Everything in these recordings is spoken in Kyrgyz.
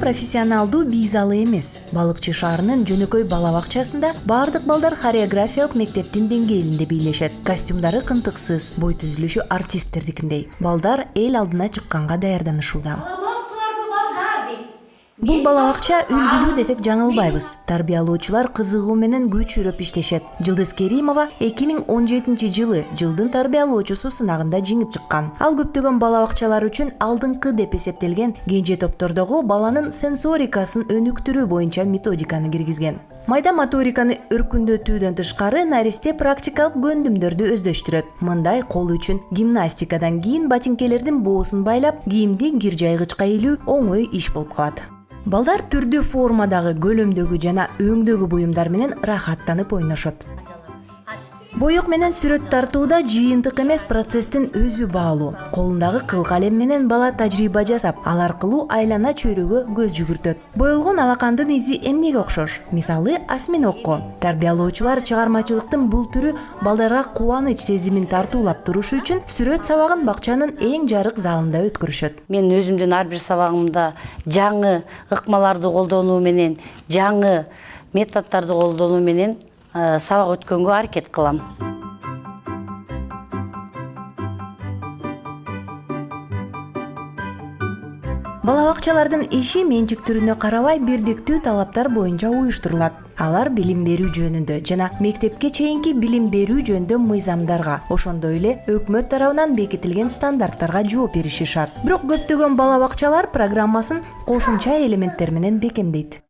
Профессионалдуу бий залы эмес. Балыкчы шаарынын жөнөкөй бала бакчасында бардык балдар хореографиялык мектептин деңгээлинде бийлешет. Костюмдары кынтыксыз, бой түзүлүшү артисттердикиндей. Балдар эл алдына чыкканга даярданышууда. Бул бала бакча үлгүлүү десек жаңылбайбыз. Тарбиялоочулар кызыгуу менен күчүрөп иштешет. Жылдыз Керимова 2017 жылдын тарбиялоочусу сынагында жеңип чыккан. Ал көптөгөн бала бакчалар үчүн алдыңкы деп эсептелген кенже топтордогу баланын сенсорикасын өнүктүрүү боюнча методиканы киргизген. Майда моториканы өркүндөтүүдөн тышкары наристе практикалык көндүмдөрдү өздөштүрөт. Мындай кол үчүн гимнастикадан кийин ботинкелердин боосун байлап, кийимди кир жайгычка илүү оңой иш болуп калат. Балдар түрдүү формадагы, көлөмдөгү жана өңдөгү буюмдар менен рахаттанып ойношот. Боек менен сүрөт тартууда жыйынтык эмес процесстин өзү баалуу. Колундагы кыл калем менен бала тажрыйба жасап, ал аркылуу айлана чөйрөгө көз жүгүртөт. Боелгон алакандын изи эмнеге окшош? Мисалы, осьминогко. Тарбиялоочулар чыгармачылыктын бул түрү балдарга кубаныч сезимин тартуулап турушу үчүн сүрөт сабагын бакчанын эң жарык залында өткөрүшөт. Мен өзүмдүн ар бир сабагымда жаңы ыкмаларды колдонуу менен, жаңы методдорду колдонуу менен сабак өткөнгө аракет кылам. Бала бакчалардын иши менчик түрүнө карабай бирдиктүү талаптар боюнча уюштурулат. Алар билим берүү жөнүндө жана мектепке чейинки билим берүү жөнүндө мыйзамдарга, ошондой эле өкмөт тарабынан бекитилген стандарттарга жооп бериши шарт. Бирок көптөгөн бала бакчалар программасын кошумча элементтер менен бекемдейт.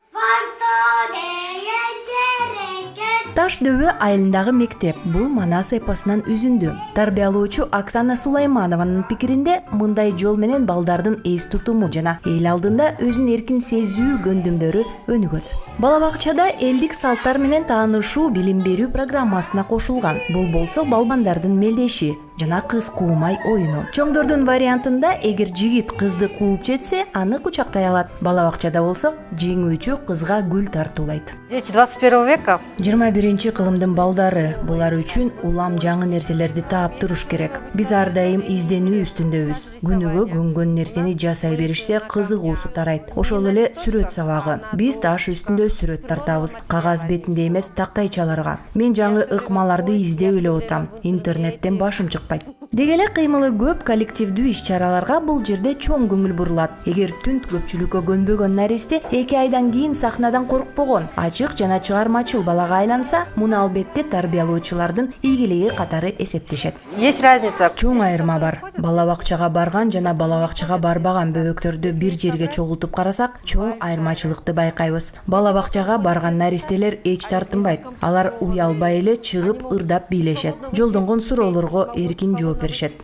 Таш дөбө айылындагы мектеп бул Манас эпосунан үзүндү. Тарбиялоочу Оксана Сулайманованын пикиринде мындай жол менен балдардын эс тутуму жана эл алдында өзүн эркин сезүү көндүмдөрү өнүгөт. Бала бакчада элдик салттар менен таанышуу билим берүү программасына кошулган. Бул болсо балбандардын мелдеши жана кыз куумай оюну. Чоңдордун вариантында эгер жигит кызды кууп жетсе, аны кучактай алат. Бала бакчада болсо жеңүүчү кызга гүл тартуулайт. Дети 21 века 21 кылымдын балдары, булар үчүн улам жаңы нерселерди таап туруш керек. Биз ар дайым изденүү үстүндөбүз. Күнүгө көнгөн нерсени жасай беришсе кызыгуусу тарайт. Ошол эле сүрөт сабагы. Биз таш үстүндө сүрөт тартабыз. Кагаз бетинде эмес, тактайчаларга. Мен жаңы ыкмаларды издеп эле отурам. Интернеттен башым чыкпайт. Дегеле кыймылы көп коллективдүү иш-чараларга бул жерде чоң көңүл бурулат. Эгер түнт көпчүлүккө көнбөгөн наристе 2 айдан кийин сахнадан коркпогон, ачык жана чыгармачыл балага айланса, муну албетте тарбиялоочулардын ийгилиги катары эсептешет. Есть разница. Чоң айырма бар. Бала бакчага барган жана бала бакчага барбаган бөбөктөрдү бир жерге чогултуп карасак, чоң айырмачылыкты байкайбыз. Бала бакчага барган наристелер эч тартынбайт. Алар уялбай эле чыгып ырдап бийлешет. Жолдонгон суроолорго эркин жооп беришет.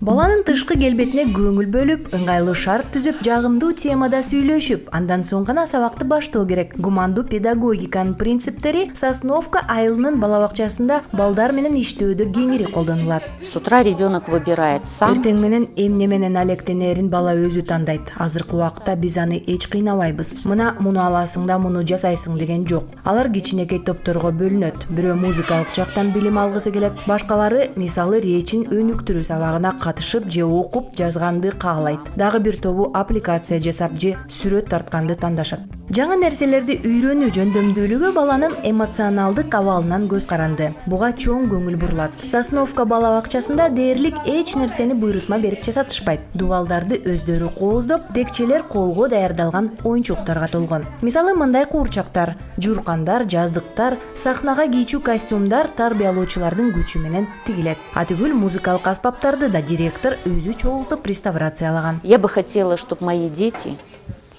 Баланын тышкы келбетине көңүл бөлүп, ыңгайлуу шарт түзүп, жагымдуу темада сүйлөшүп, андан соң гана сабакты баштоо керек. Гумандуу педагогиканын принциптери Сосновка айылынын бала бакчасында балдар менен иштөөдө кеңири колдонулат. С утра ребенок выбирает сам. Эртең менен эмне менен алектенерин бала өзү тандайт. Азыркы убакта биз аны эч кыйнабайбыз. Муну аласың да муну жасайсың деген жок. Алар кичинекей топторго бөлүнөт. Бирөө музыкалык жактан билим алгысы келет, башкалары мисалы речин өнүктүрүү сабагына катышып же окуп жазганды каалайт. Дагы бир тобу аппликация жасап же сүрөт тартканды тандашат. Жаңы нерселерди үйрөнүү жөндөмдүүлүгү баланын эмоционалдык абалынан көз каранды. Буга чоң көңүл бурулат. Сосновка бала бакчасында дээрлик эч нерсени буйрутма берип жасатышпайт. Дубалдарды өздөрү кооздоп, текчелер колго даярдалган оюнчуктарга толгон. Мисалы мындай куурчактар, журкандар, жаздыктар, сахнага кийчү костюмдар тарбиялоочулардын күчү менен тигилет. Атүгүл музыкалык аспаптарды да директор өзү чогултуп реставрациялаган. Я бы хотела, чтобы мои дети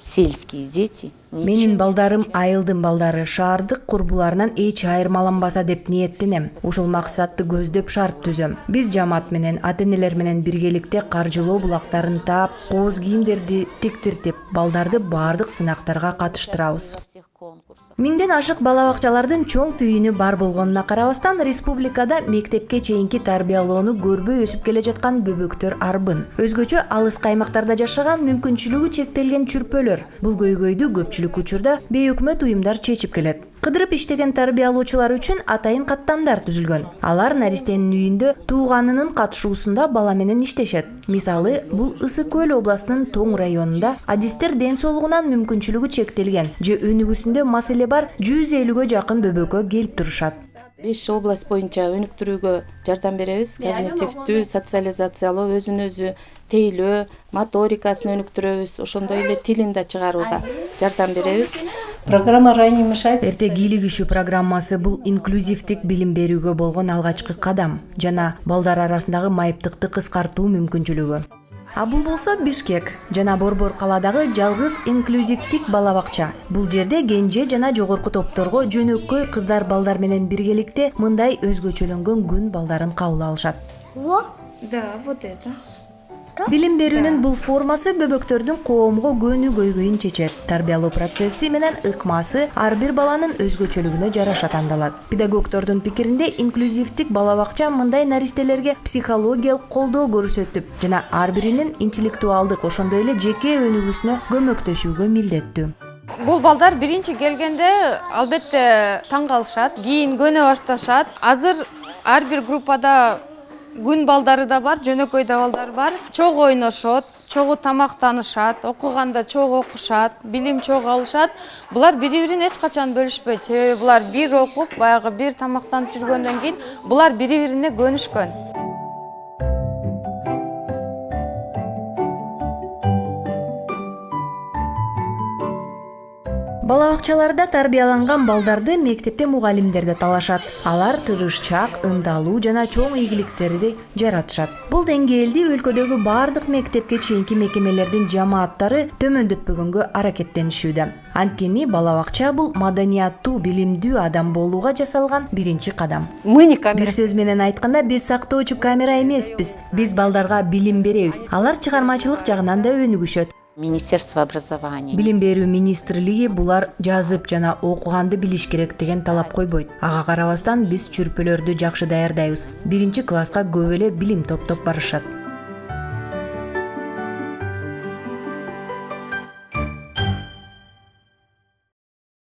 сельские дети. Менин балдарым айылдын балдары шаардык курбуларынан эч айырмаланбаса деп ниеттенем. Ушул максатты көздөп шарт түзөм. Биз жамаат менен, ата-энелер менен биргеликте каржылоо булактарын таап, кооз кийимдерди тиктиртип, балдарды баардык сынактарга катыштырабыз. Миңден ашык бала бакчалардын чоң түйүнү бар болгонуна карабастан, республикада мектепке чейинки тарбиялоону көрбөй өсүп келе жаткан бөбөктөр арбын. Өзгөчө алыс каймактарда жашаган мүмкүнчүлүгү чектелген чүрпөлөр. Бул көйгөйдү көпчүлүк учурда бейөкмөт уюмдар чечип келет. Кыдырып иштеген тарбиялоочулар үчүн атайын каттамдар түзүлгөн. Алар наристенин үйүндө тууганынын катышуусунда бала менен иштешет. Мисалы, бул Ысык Көл областынын Тоң районунда адистер ден соолугунан мүмкүнчүлүгү чектелген же өнүгүүсүндө маселе бар 150гө жакын бөбөккө келип турушат. 5 область боюнча өнүктүрүүгө жардам беребиз. Когнитивдүү социализациялоо, өзүн өзү тейлөө, моторикасын өнүктүрөбүз. Ошондой эле тилин да чыгарууга жардам беребиз. Программа ранний вмешательства. Эрте кийлигишүү программасы бул инклюзивдик билим берүүгө болгон алгачкы кадам жана балдар арасындагы майыптыкты кыскартуу мүмкүнчүлүгү. А бул болсо Бишкек жана Борбор каладагы жалгыз инклюзивдик бала бакча. Бул жерде кенже жана жогорку топторго жөнөкөй кыздар балдар менен биргеликте мындай өзгөчөлөнгөн күн балдарын кабыл алышат. Да, вот это. Билим берүүнүн бул формасы бөбөктөрдүн коомго көйгөйүн чечет. Тарбиялоо процесси менен ыкмасы ар бир баланын өзгөчөлүгүнө жараша тандалат. Педагогдордун пикиринде инклюзивдик бала бакча мындай наристелерге психологиялык колдоо көрсөтүп жана ар биринин интеллектуалдык ошондой эле жеке өнүгүүсүнө көмөктөшүүгө милдеттүү. Бул балдар биринчи келгенде албетте таң калышат, кийин көнө башташат. Азыр ар бир группада күн балдары да бар, жөнөкөй да балдар бар. Чогуу ойношот, чогуу тамактанышат, окуганда чогуу окушат, билим чогуу алышат. Булар бири-бирин эч качан бөлүшпөйт. Себеби булар бир окуп, баягы бир тамактанып жүргөндөн кийин булар бири-бирине көнүшкөн. Бала бакчаларда тарбияланган балдарды мектепте мугалимдер да талашат. Алар тырышчаак, ындалуу жана чоң ийгиликтерди жаратышат. Бул деңгээлди өлкөдөгү бардык мектепке чейинки мекемелердин жамааттары төмөндөтпөгөнгө аракеттенишүүдө. Анткени бала бакча бул маданияттуу, билимдүү адам болууга жасалган биринчи кадам. Мы не камера. Бир сөз менен айтканда, биз сактоочу камера эмеспиз. Биз балдарга билим беребиз. Алар чыгармачылык жагынан да өнүгүшөт. Министерство образования. Билим берүү министрлиги булар жазып жана окуганды билиш керек деген талап койбойт. Ага карабастан биз чүрпөлөрдү жакшы даярдайбыз. Биринчи класска көп эле билим топтоп барышат.